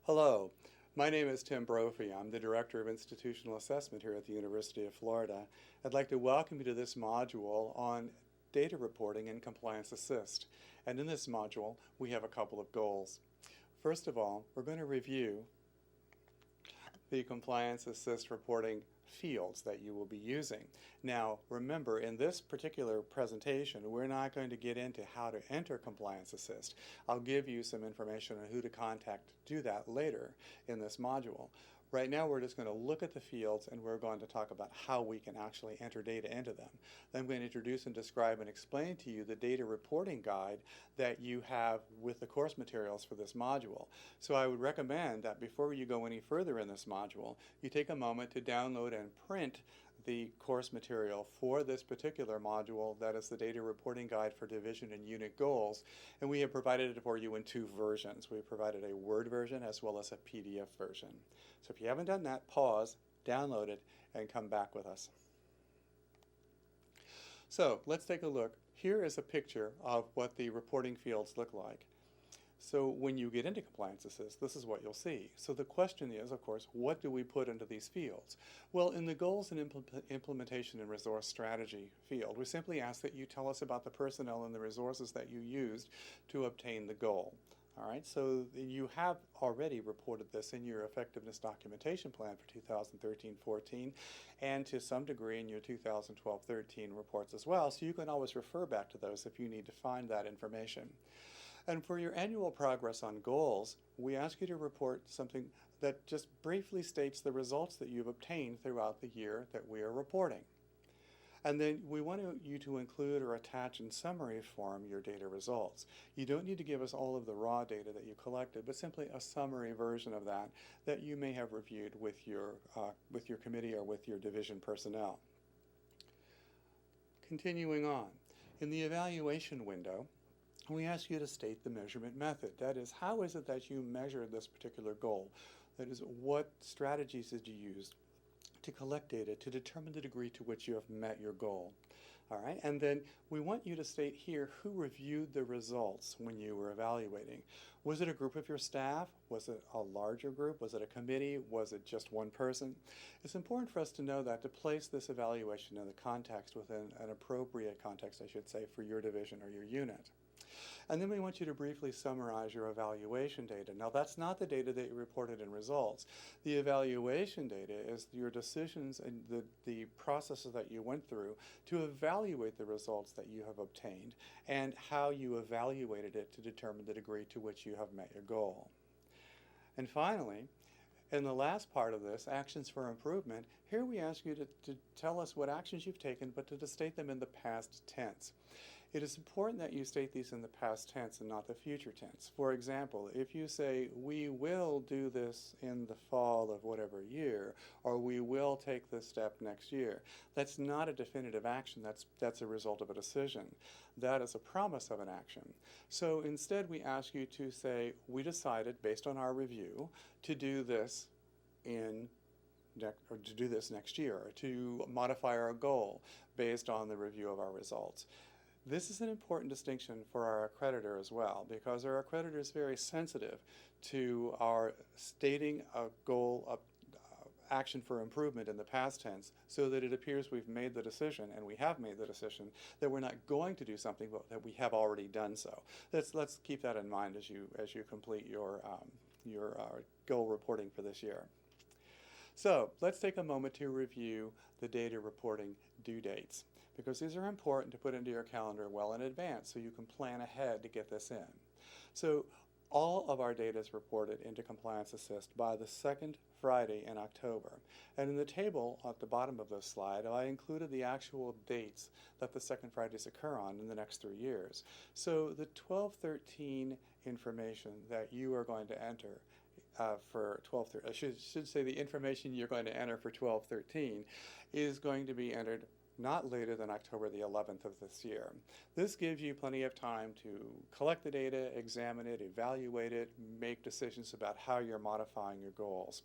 Hello, my name is Tim Brophy. I'm the Director of Institutional Assessment here at the University of Florida. I'd like to welcome you to this module on data reporting and compliance assist. And in this module, we have a couple of goals. First of all, we're going to review the compliance assist reporting fields that you will be using. Now, remember, in this particular presentation, we're not going to get into how to enter compliance assist. I'll give you some information on who to contact to do that later in this module. Right now, we're just going to look at the fields and we're going to talk about how we can actually enter data into them. Then I'm going to introduce and describe and explain to you the data reporting guide that you have with the course materials for this module. So I would recommend that before you go any further in this module, you take a moment to download and print the course material for this particular module, that is the data reporting guide for division and unit goals, and we have provided it for you in two versions. We've provided a Word version as well as a PDF version. So if you haven't done that, pause, download it, and come back with us. So let's take a look. Here is a picture of what the reporting fields look like. So when you get into Compliance Assist, this is what you'll see. So the question is, of course, what do we put into these fields? Well, in the Goals and Implementation and Resource Strategy field, we simply ask that you tell us about the personnel and the resources that you used to obtain the goal. All right, so you have already reported this in your effectiveness documentation plan for 2013-14 and to some degree in your 2012-13 reports as well, so you can always refer back to those if you need to find that information. And for your annual progress on goals, we ask you to report something that just briefly states the results that you've obtained throughout the year that we are reporting. And then we want you to include or attach in summary form your data results. You don't need to give us all of the raw data that you collected, but simply a summary version of that that you may have reviewed with your committee or with your division personnel. Continuing on, in the evaluation window, we ask you to state the measurement method. That is, how is it that you measure this particular goal? That is, what strategies did you use to collect data to determine the degree to which you have met your goal? All right, and then we want you to state here who reviewed the results when you were evaluating. Was it a group of your staff? Was it a larger group? Was it a committee? Was it just one person? It's important for us to know that to place this evaluation in the context within an appropriate context, I should say, for your division or your unit. And then we want you to briefly summarize your evaluation data. Now, that's not the data that you reported in results. The evaluation data is your decisions and the processes that you went through to evaluate the results that you have obtained and how you evaluated it to determine the degree to which you have met your goal. And finally, in the last part of this, actions for improvement, here we ask you to tell us what actions you've taken, but to state them in the past tense. It is important that you state these in the past tense and not the future tense. For example, if you say, we will do this in the fall of whatever year, or we will take this step next year, that's not a definitive action. That's a result of a decision. That is a promise of an action. So instead, we ask you to say, we decided, based on our review, to do this or to do this next year, or to modify our goal based on the review of our results. This is an important distinction for our accreditor as well, because our accreditor is very sensitive to our stating a goal of action for improvement in the past tense so that it appears we've made the decision, and we have made the decision, that we're not going to do something, but that we have already done so. Let's keep that in mind as you complete your goal reporting for this year. So let's take a moment to review the data reporting due dates, because these are important to put into your calendar well in advance so you can plan ahead to get this in. So all of our data is reported into Compliance Assist by the second Friday in October. And in the table at the bottom of this slide, I included the actual dates that the second Fridays occur on in the next 3 years. So the 12-13 information that you are going to enter for 12-13, I should say the information you're going to enter for 12-13 is going to be entered not later than October the 11th of this year. This gives you plenty of time to collect the data, examine it, evaluate it, make decisions about how you're modifying your goals.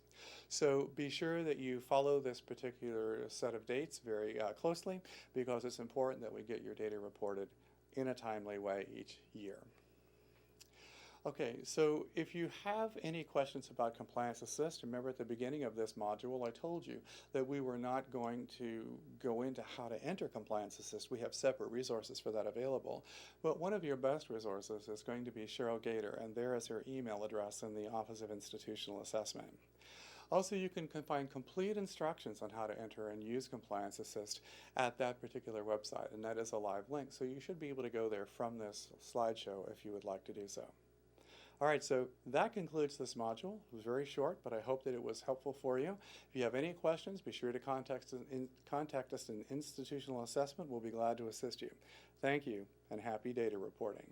So be sure that you follow this particular set of dates very closely, because it's important that we get your data reported in a timely way each year. Okay, so if you have any questions about Compliance Assist, remember at the beginning of this module I told you that we were not going to go into how to enter Compliance Assist. We have separate resources for that available. But one of your best resources is going to be Cheryl Gator, and there is her email address in the Office of Institutional Assessment. Also, you can find complete instructions on how to enter and use Compliance Assist at that particular website, and that is a live link, so you should be able to go there from this slideshow if you would like to do so. All right, so that concludes this module. It was very short, but I hope that it was helpful for you. If you have any questions, be sure to contact us in Institutional Assessment. We'll be glad to assist you. Thank you, and happy data reporting.